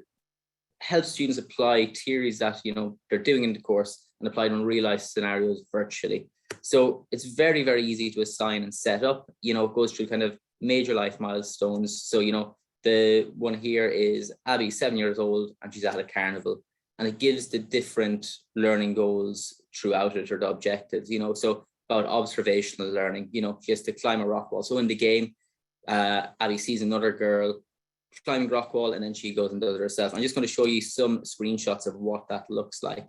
helps students apply theories that, you know, they're doing in the course and apply them in real life scenarios virtually. So it's very, very easy to assign and set up. You know, it goes through kind of major life milestones. So, you know, the one here is Abby, 7 years old, and she's at a carnival, and it gives the different learning goals throughout it, or the objectives, you know. So about observational learning, you know, she has to climb a rock wall. So in the game, Abby sees another girl climbing rock wall, and then she goes and does it herself. I'm just going to show you some screenshots of what that looks like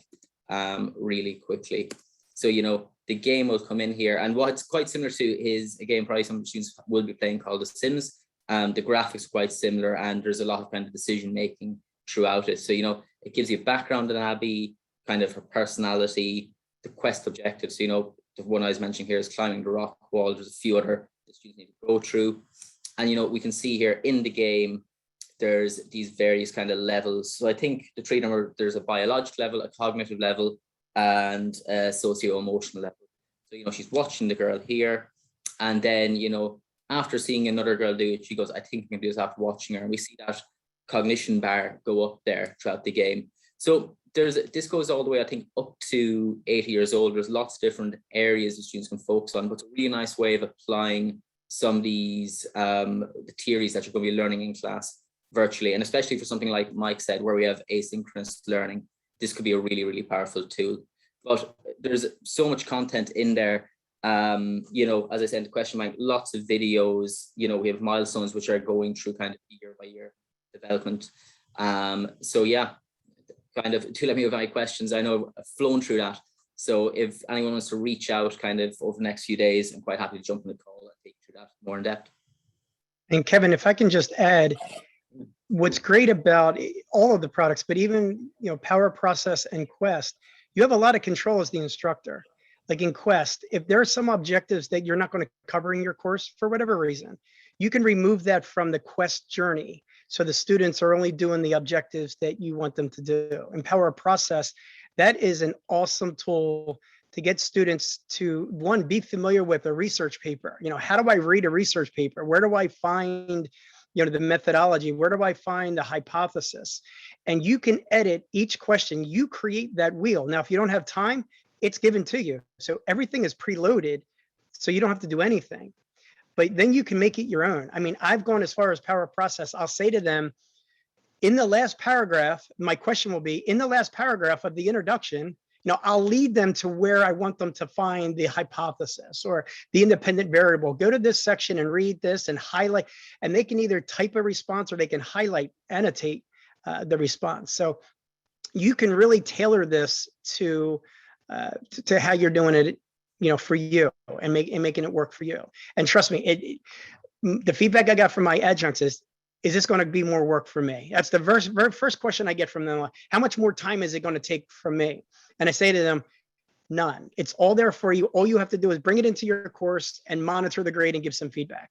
really quickly. So, you know, the game will come in here, and what's quite similar to is a game probably some students will be playing called The Sims. The graphics are quite similar, and there's a lot of kind of decision making throughout it. So, you know, it gives you a background on Abby, kind of her personality, the quest objectives. You know, the one I was mentioning here is climbing the rock wall. There's a few other the students need to go through. And, you know, we can see here in the game, there's these various kind of levels. So I think the three of them there's a biological level, a cognitive level, and a socio-emotional level. So, you know, she's watching the girl here. And then, you know, after seeing another girl do it, she goes, I think I can do this after watching her. And we see that cognition bar go up there throughout the game. So this goes all the way, I think, up to 80 years old. There's lots of different areas the students can focus on, but it's a really nice way of applying some of these the theories that you're going to be learning in class virtually. And especially for something like Mike said, where we have asynchronous learning, this could be a really, really powerful tool. But there's so much content in there. You know, as I said in the question, Mike, lots of videos, you know, we have milestones which are going through kind of year by year development. So yeah, kind of to let me know any questions. I know I've flown through that. So if anyone wants to reach out kind of over the next few days, I'm quite happy to jump in the call and take you through that more in depth. And Kevin, if I can just add, what's great about all of the products, but even, you know, Power Process and Quest, you have a lot of control as the instructor. Like in Quest, if there are some objectives that you're not going to cover in your course for whatever reason, you can remove that from the Quest journey. So the students are only doing the objectives that you want them to do. In Power Process, that is an awesome tool to get students to, one, be familiar with a research paper. You know, how do I read a research paper? Where do I find, you know, the methodology? Where do I find the hypothesis? And you can edit each question. You create that wheel. Now, if you don't have time, it's given to you. So everything is preloaded, so you don't have to do anything. But then you can make it your own. I mean, I've gone as far as Power Process. I'll say to them, in the last paragraph, my question will be, in the last paragraph of the introduction, you know, I'll lead them to where I want them to find the hypothesis or the independent variable. Go to this section and read this and highlight, and they can either type a response or they can highlight, annotate the response. So you can really tailor this to how you're doing it, you know, for you, and making it work for you. And trust me, the feedback I got from my adjuncts is this going to be more work for me? That's the very first question I get from them. How much more time is it going to take from me? And I say to them, none. It's all there for you. All you have to do is bring it into your course and monitor the grade and give some feedback.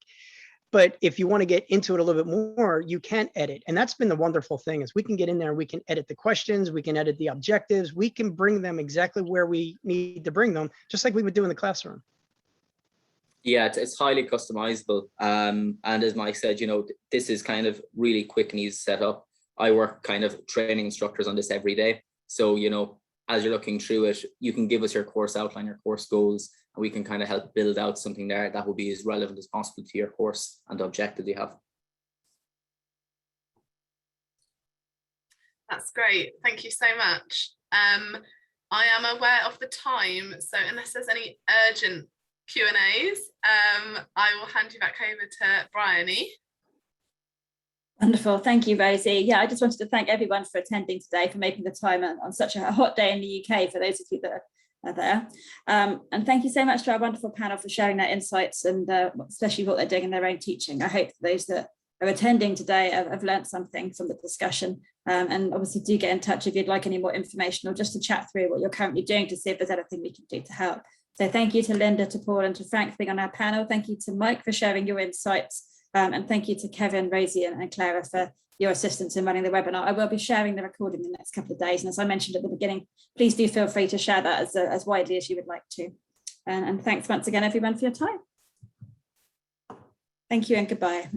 But if you want to get into it a little bit more, you can edit. And that's been the wonderful thing, is we can get in there, we can edit the questions, we can edit the objectives, we can bring them exactly where we need to bring them, just like we would do in the classroom. Yeah, it's highly customizable. And as Mike said, you know, this is kind of really quick and easy to set up. I work kind of training instructors on this every day. So, you know, as you're looking through it, you can give us your course outline, your course goals, and we can kind of help build out something there that will be as relevant as possible to your course and the objective you have. That's great. Thank you so much. I am aware of the time, so unless there's any urgent Q&As, I will hand you back over to Bryony. Wonderful. Thank you, Rosie. Yeah, I just wanted to thank everyone for attending today, for making the time on such a hot day in the UK, for those of you that are there. And thank you so much to our wonderful panel for sharing their insights and especially what they're doing in their own teaching. I hope those that are attending today have learned something from the discussion. And obviously do get in touch if you'd like any more information or just to chat through what you're currently doing to see if there's anything we can do to help. So thank you to Linda, to Paul, and to Frank for being on our panel. Thank you to Mike for sharing your insights. And thank you to Kevin, Rosie, and Clara for your assistance in running the webinar. I will be sharing the recording in the next couple of days. And as I mentioned at the beginning, please do feel free to share that as widely as you would like to. And thanks once again, everyone, for your time. Thank you and goodbye.